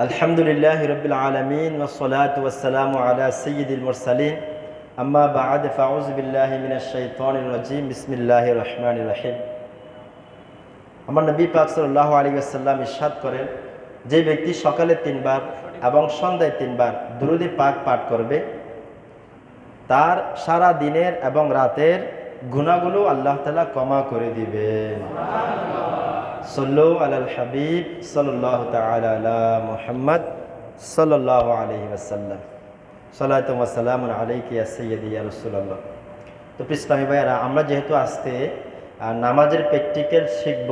আলহামদুলিল্লাহি রাব্বিল আলামিন ওয়াসসালাতু ওয়াসসালামু আলা সাইয়্যিদিল মুরসালিন আম্মা বা'দ ফাউযু বিল্লাহি মিনাশ শাইতানির রাজীম বিসমিল্লাহির রহমানির রহিম। আমার নবী পাক সাল্লাল্লাহু আলাইহি ওয়াসাল্লাম ইরশাদ করেন, যে ব্যক্তি সকালে 3 বার এবং সন্ধ্যায় 3 বার দুরূদ পাক পাঠ করবে, তার সারা দিনের এবং রাতের গুনাহগুলো আল্লাহ তাআলা ক্ষমা করে দিবেন। সল্লু আলাল হাবিব সাল্লাল্লাহু তাআলা আলা মুহাম্মদ সাল্লাল্লাহু আলাইহি ওয়াসাল্লাম। সালাতু ওয়া সালামুন আলাইকা ইয়া সাইয়্যিদি ইয়া রাসূলুল্লাহ। তো ইসলামী ভাইরা, আমরা যেহেতু আজকে নামাজের প্র্যাকটিক্যাল শিখব,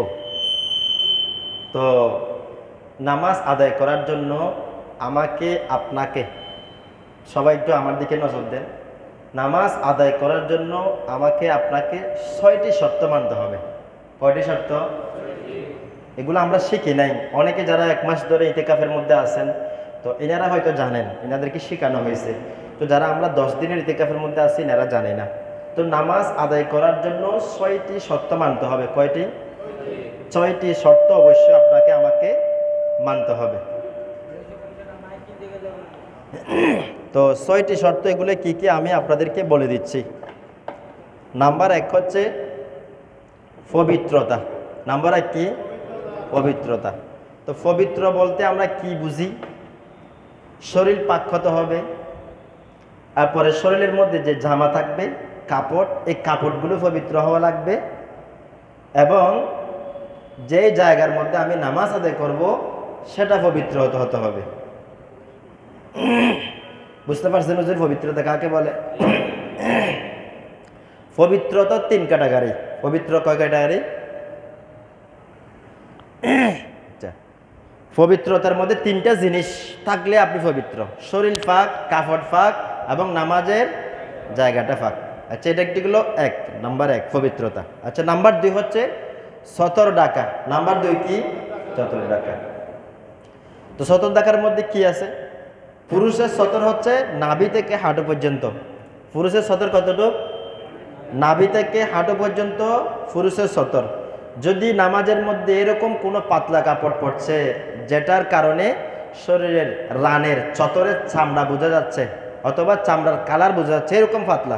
তো নামাজ আদায় করার জন্য আমাকে আপনাকে সবাই একটু আমার দিকে নজর দেন। নামাজ আদায় করার জন্য আমাকে আপনাকে 6টি শর্ত মানতে হবে। কয়টি শর্ত? এগুলো আমরা শিখি নাই। অনেকে যারা 1 মাস ধরে ইতিকাফের মধ্যে আছেন, তো এনারা হয়তো জানেন, এনাদেরকে শেখানো হয়েছে। তো যারা আমরা 10 দিনের ইতিকাফের মধ্যে আছি, এনারা জানে না। তো নামাজ আদায় করার জন্য 6টি শর্ত মানতে হবে। কয়টি? 6টি শর্ত অবশ্যই আপনাকে আমাকে মানতে হবে। তো 6টি শর্ত এগুলো কি কি আমি আপনাদেরকে বলে দিচ্ছি। নাম্বার 1 হচ্ছে পবিত্রতা। নাম্বার 1 কি? পবিত্রতা। তো পবিত্র বলতে আমরা কি বুঝি? শরীর পাক হতে হবে, তারপরে শরীরের মধ্যে যে জামা থাকবে, কাপড়, এই কাপড়গুলো পবিত্র হওয়া লাগবে, এবং যে জায়গার মধ্যে আমি নামাজ আদায় করব সেটা পবিত্র হতে হবে। বুঝতে পারছেন হুজুর পবিত্রতা কাকে বলে? পবিত্রতা 3 ক্যাটাগরি। পবিত্র কয় ক্যাটাগরি? পবিত্রতার মধ্যে 3টা জিনিস থাকলে আপনি পবিত্র: শরীর পাক, কাপড় পাক এবং নামাজের জায়গাটা পাক। আচ্ছা, এটা একটি হলো নাম্বার 1 পবিত্রতা। আচ্ছা, নাম্বার 2 হচ্ছে সতর ডাকা। নাম্বার 2 কি? সতর ডাকা। তো সতর ডাকার মধ্যে কি আছে? পুরুষের সতর হচ্ছে নাভি থেকে হাঁটু পর্যন্ত। পুরুষের সতর কতটুকু? নাভি থেকে হাঁটু পর্যন্ত পুরুষের সতর। যদি নামাজের মধ্যে এরকম কোনো পাতলা কাপড় পরছে যেটার কারণে শরীরের রানের চতরের চামড়া বোঝা যাচ্ছে, অথবা চামড়ার কালার বোঝা যাচ্ছে এরকম পাতলা,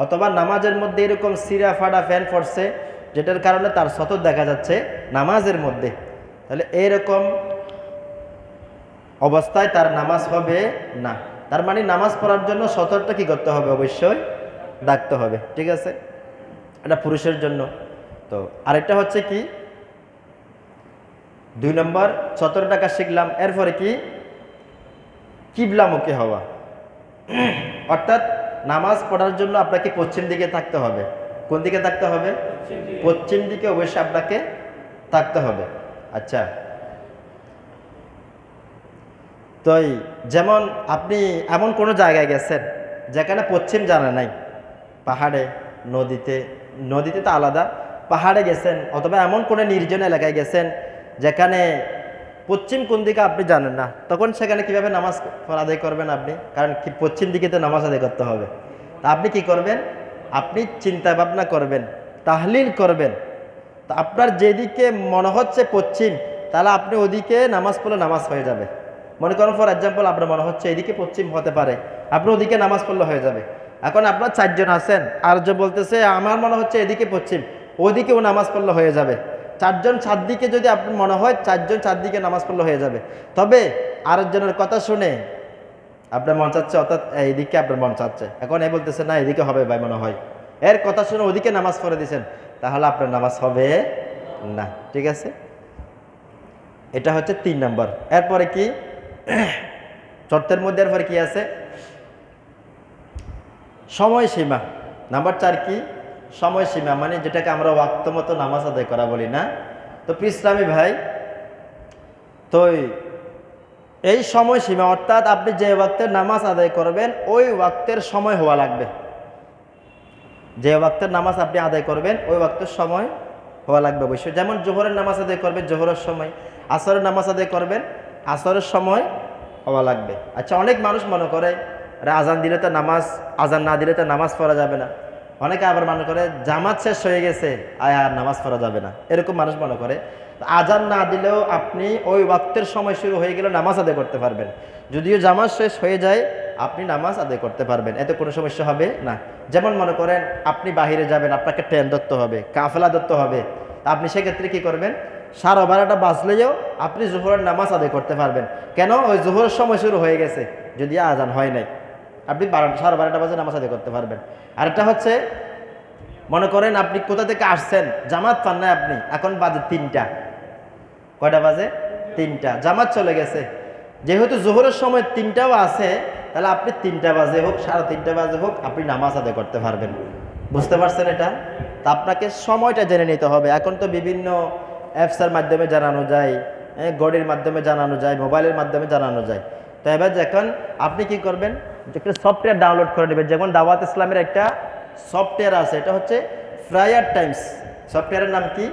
অথবা নামাজের মধ্যে এরকম সিরা ফাটা প্যান্ট পরছে যেটার কারণে তার সতর দেখা যাচ্ছে নামাজের মধ্যে, তাহলে এরকম অবস্থায় তার নামাজ হবে না। তার মানে নামাজ পড়ার জন্য সতরটা কি করতে হবে? অবশ্যই ডাকতে হবে। ঠিক আছে, এটা পুরুষের জন্য। তো আরেকটা হচ্ছে কি? 2 নম্বর সতর ডাকা শিখলাম। এরপরে কি? কিবলামুখী হওয়া। অর্থাৎ নামাজ পড়ার জন্য আপনাকে পশ্চিম দিকে থাকতে হবে। কোন দিকে থাকতে হবে? পশ্চিম দিকে অবশ্যই আপনাকে থাকতে হবে। আচ্ছা, তো যেমন আপনি এমন কোনো জায়গায় গেছেন যেখানে পশ্চিম জানা নাই, পাহাড়ে, নদীতে তো আলাদা, পাহাড়ে গেছেন, অথবা এমন কোনো নির্জন এলাকায় গেছেন যেখানে পশ্চিম কোন দিকে আপনি জানেন না, তখন সেখানে কিভাবে নামাজ আদায় করবেন আপনি? কারণ কি পশ্চিম দিকে তো নামাজ আদায় করতে হবে। তা আপনি কি করবেন? আপনি চিন্তা ভাবনা করবেন, তাহলিল করবেন। তা আপনার যেদিকে মনে হচ্ছে পশ্চিম, তাহলে আপনি ওদিকে নামাজ পড়লে নামাজ হয়ে যাবে। মনে করেন ফর এক্সাম্পল আপনার মনে হচ্ছে এদিকে পশ্চিম হতে পারে, আপনি ওদিকে নামাজ পড়লে হয়ে যাবে। এখন আপনার 4 জন আছেন, আর যে বলতেছে আমার মনে হচ্ছে এদিকে পশ্চিম, ওদিকেও নামাজ পড়লে হয়ে যাবে। 4 জন 4 দিকে যদি আপনার মনে হয়, 4 জন 4 দিকে নামাজ পড়লে হয়ে যাবে। তবে আরেকজনের কথা শুনে আপনার মন চাচ্ছে, অর্থাৎ এইদিকে আপনার মন চাচ্ছে, এখন এই বলতেছে না এদিকে হবে ভাই মনে হয়, এর কথা শুনে ওদিকে নামাজ পড়ে দিয়েছেন, তাহলে আপনার নামাজ হবে না। ঠিক আছে, এটা হচ্ছে 3 নম্বর। এরপরে কি? শর্তের মধ্যে এরপরে কি আছে? সময়সীমা। নাম্বার 4 কি? সময়সীমা, মানে যেটাকে আমরা ওয়াক্ত মতো নামাজ আদায় করা বলি না। তো ইসলামী ভাই, তো এই সময়সীমা, অর্থাৎ আপনি যে ওয়াক্তের নামাজ আদায় করবেন ওই ওয়াক্তের সময় হওয়া লাগবে। যে ওয়াক্তের নামাজ আপনি আদায় করবেন ওই ওয়াক্তের সময় হওয়া লাগবে অবশ্যই। যেমন জোহরের নামাজ আদায় করবেন জোহরের সময়, আসরের নামাজ আদায় করবেন আসরের সময় হওয়া লাগবে। আচ্ছা, অনেক মানুষ মনে করে আজান দিলে তো নামাজ, আজান না দিলে তো নামাজ পড়া যাবে না। অনেকে আবার মনে করে জামাত শেষ হয়ে গেছে আর নামাজ পড়া যাবে না, এরকম মানুষ মনে করে। আজান না দিলেও আপনি ওই ওয়াক্তের সময় শুরু হয়ে গেলে নামাজ আদায় করতে পারবেন। যদিও জামাত শেষ হয়ে যায় আপনি নামাজ আদায় করতে পারবেন, এতে কোনো সমস্যা হবে না। যেমন মনে করেন আপনি বাহিরে যাবেন, আপনাকে ট্রেন ধরতে হবে, কাফেলা ধরতে হবে, আপনি সেক্ষেত্রে কী করবেন, 12:30 বাজলেও আপনি জোহরের নামাজ আদায় করতে পারবেন। কেন? ওই জোহরের সময় শুরু হয়ে গেছে, যদি আজান হয় নাই, আপনি 12:30 বাজে নামাজ আদায় করতে পারবেন। আরেকটা হচ্ছে, মনে করেন আপনি কোথা থেকে আসছেন, জামাত পান না আপনি, এখন বাজে 3টা, কয়টা বাজে? 3টা, জামাত চলে গেছে। যেহেতু জোহরের সময় 3টাও আছে, তাহলে আপনি 3টা বাজে হোক 3:30 বাজে হোক আপনি নামাজ আদায় করতে পারবেন। বুঝতে পারছেন এটা? তা আপনাকে সময়টা জেনে নিতে হবে। এখন তো বিভিন্ন অ্যাপসের মাধ্যমে জানানো যায়, ঘড়ির মাধ্যমে জানানো যায়, মোবাইলের মাধ্যমে জানানো যায়। তো এবার যখন আপনি কি করবেন, একটা সফটওয়্যার ডাউনলোড করে নেবেন। যেমন দাওয়াত ইসলামের একটা সফটওয়্যার আছে, এটা হচ্ছে প্রায়ার টাইমস। সফটওয়্যারের নাম কি?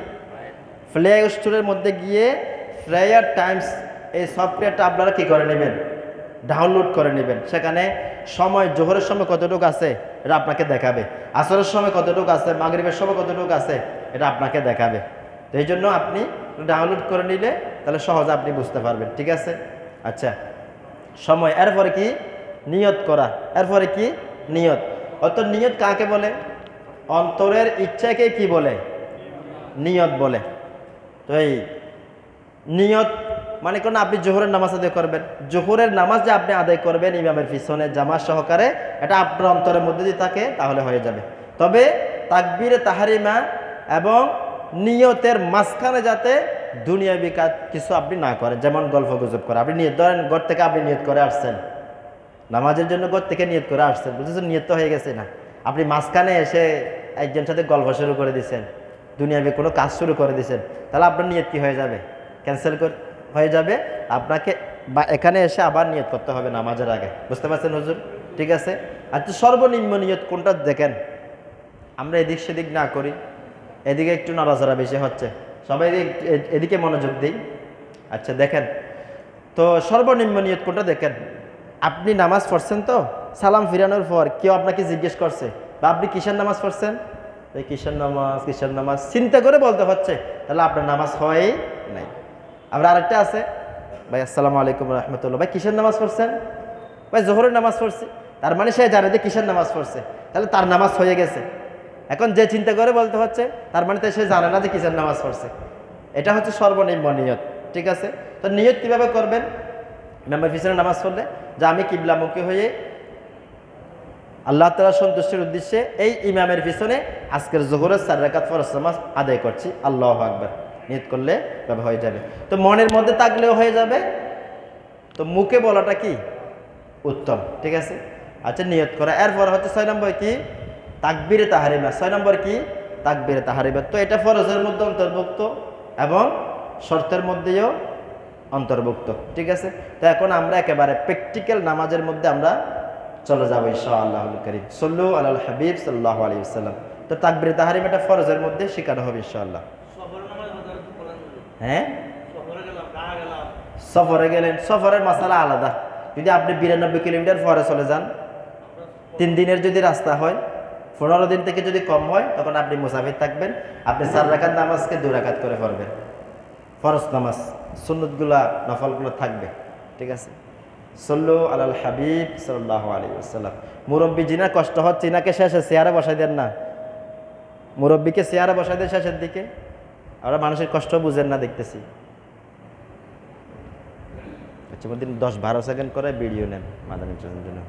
প্লে স্টোরের মধ্যে গিয়ে প্রায়ার টাইমস, এই সফটওয়্যারটা আপনারা কি করে নেবেন, ডাউনলোড করে নেবেন। সেখানে সময়, জোহরের সময় কতটুকু আছে এটা আপনাকে দেখাবে, আসরের সময় কতটুকু আছে, মাগরিবের সময় কতটুকু আছে এটা আপনাকে দেখাবে। তো এই জন্য আপনি ডাউনলোড করে নিলে তাহলে সহজে আপনি বুঝতে পারবেন। ঠিক আছে? আচ্ছা, সময়। এরপরে কি? নিয়ত করা। এরপরে কি? নিয়ত। অত নিয়ত কাকে বলে? অন্তরের ইচ্ছাকে কি বলে? নিয়ত বলে। তো এই নিয়ত মানে কোন, আপনি জোহরের নামাজ আদায় করবেন, জোহরের নামাজ যে আপনি আদায় করবেন ইমামের পিছনে জামাত সহকারে, এটা আপনার অন্তরের মধ্যে যদি থাকে তাহলে হয়ে যাবে। তবে তাকবীরে তাহরিমা এবং নিয়তের মাঝখানে যাতে দুনিয়াবি কাজ কিছু আপনি না করেন, যেমন গল্প গুজব করা। আপনি নিয়ত ধরেন, ঘর থেকে আপনি নিয়ত করে আসছেন, নামাজের জন্য ঘর থেকে নিয়ত করে আসছেন, বুঝেছেন? নিয়ত তো হয়ে গেছে না, আপনি মাঝখানে এসে একজনের সাথে গল্প শুরু করে দিচ্ছেন, দুনিয়াবি কোনো কাজ শুরু করে দিচ্ছেন, তাহলে আপনার নিয়ত কি হয়ে যাবে? ক্যান্সেল হয়ে যাবে। আপনাকে এখানে এসে আবার নিয়ত করতে হবে নামাজের আগে। বুঝতে পারছেন হুজুর? ঠিক আছে। আচ্ছা, সর্বনিম্ন নিয়ত কোনটা দেখেন, আমরা এদিক সেদিক না করি, এদিকে একটু নড়াচড়া বেশি হচ্ছে, সবাই এদিকে মনোযোগ দিই। আচ্ছা দেখেন তো, সর্বনিম্ন নিয়ত কোনটা দেখেন। আপনি নামাজ পড়ছেন, তো সালাম ফিরানোর পর কেউ আপনাকে জিজ্ঞেস করছে বা আপনি কিসের নামাজ পড়ছেন, এই কিসের নামাজ, কিসের নামাজ চিন্তা করে বলতে হচ্ছে, তাহলে আপনার নামাজ হয়ই নাই। আমরা আরেকটা আছে, ভাই আসসালামু আলাইকুম রহমতুল্লাহ, ভাই কিসের নামাজ পড়ছেন? ভাই জোহরের নামাজ পড়ছি। তার মানে সে জানে যে কিসের নামাজ পড়ছে, তাহলে তার নামাজ হয়ে গেছে। এখন যে চিন্তা করে বলতে হচ্ছে, তার মানে তো সে জানে না যে কিসের নামাজ পড়ছে। এটা হচ্ছে সর্বনিম্ন নিয়ত। ঠিক আছে? তো নিয়ত কিভাবে করবেন? ইমামের পিছনে নামাজ পড়লে যে আমি কিবলামুখী হয়ে আল্লাহ তাআলার সন্তুষ্টির উদ্দেশ্যে এই ইমামের পিছনে আজকের জোহরের 4 রাকাত ফরজ নামাজ আদায় করছি, আল্লাহু আকবার নিয়ত করলে তবে হয়ে যাবে। তো মনের মধ্যে থাকলেও হয়ে যাবে, তো মুখে বলাটা কি উত্তম। ঠিক আছে? আচ্ছা, নিয়ত করা। এরপর হচ্ছে 6 নম্বর কি? তাকবীরে তাহরিমা। 6 নম্বর কি? তাকবীরে তাহরিমা। তো এটা ফরজের মধ্যে অন্তর্ভুক্ত এবং শর্তের মধ্যেও অন্তর্ভুক্ত। ঠিক আছে? তো এখন আমরা একেবারে প্র্যাকটিক্যাল নামাজের মধ্যে আমরা চলে যাবো ইনশাআল্লাহুল কারীম। সাল্লু আলাল হাবিব সাল্লাল্লাহু আলাইহি ওয়াসাল্লাম। তো তাকবীরে তাহরিমা এটা ফরজের মধ্যে শেখানো হবে ইনশাআল্লাহ। হ্যাঁ, সফরে গেলেন, সফরের মাসালা আলাদা। যদি আপনি 92 কিলোমিটার পরে চলে যান, 3 দিনের যদি রাস্তা হয়, 15 দিন থেকে যদি কম হয়, তখন আপনি মুসাফির থাকবেন। আপনি 4 রাকাত নামাজকে 2 রাকাত করে পড়বেন। ফরজ নামাজ, সুন্নতগুলা নফলগুলো থাকবে। ঠিক আছে? সাল্লু আলাল হাবিব সাল্লাল্লাহু আলাইহি ওয়াসাল্লাম। মুরব্বি জিনা কষ্ট হচ্ছে, ইনাকে শেষে চেয়ারে বসাই দেন না, মুরব্বিকে চেয়ারে বসাই দেন শেষের দিকে। আমরা মানুষের কষ্ট বুঝেন না দেখতেছি। আচ্ছা, 10-12 সেকেন্ড করে ভিডিও নেন মাদানী জন্য।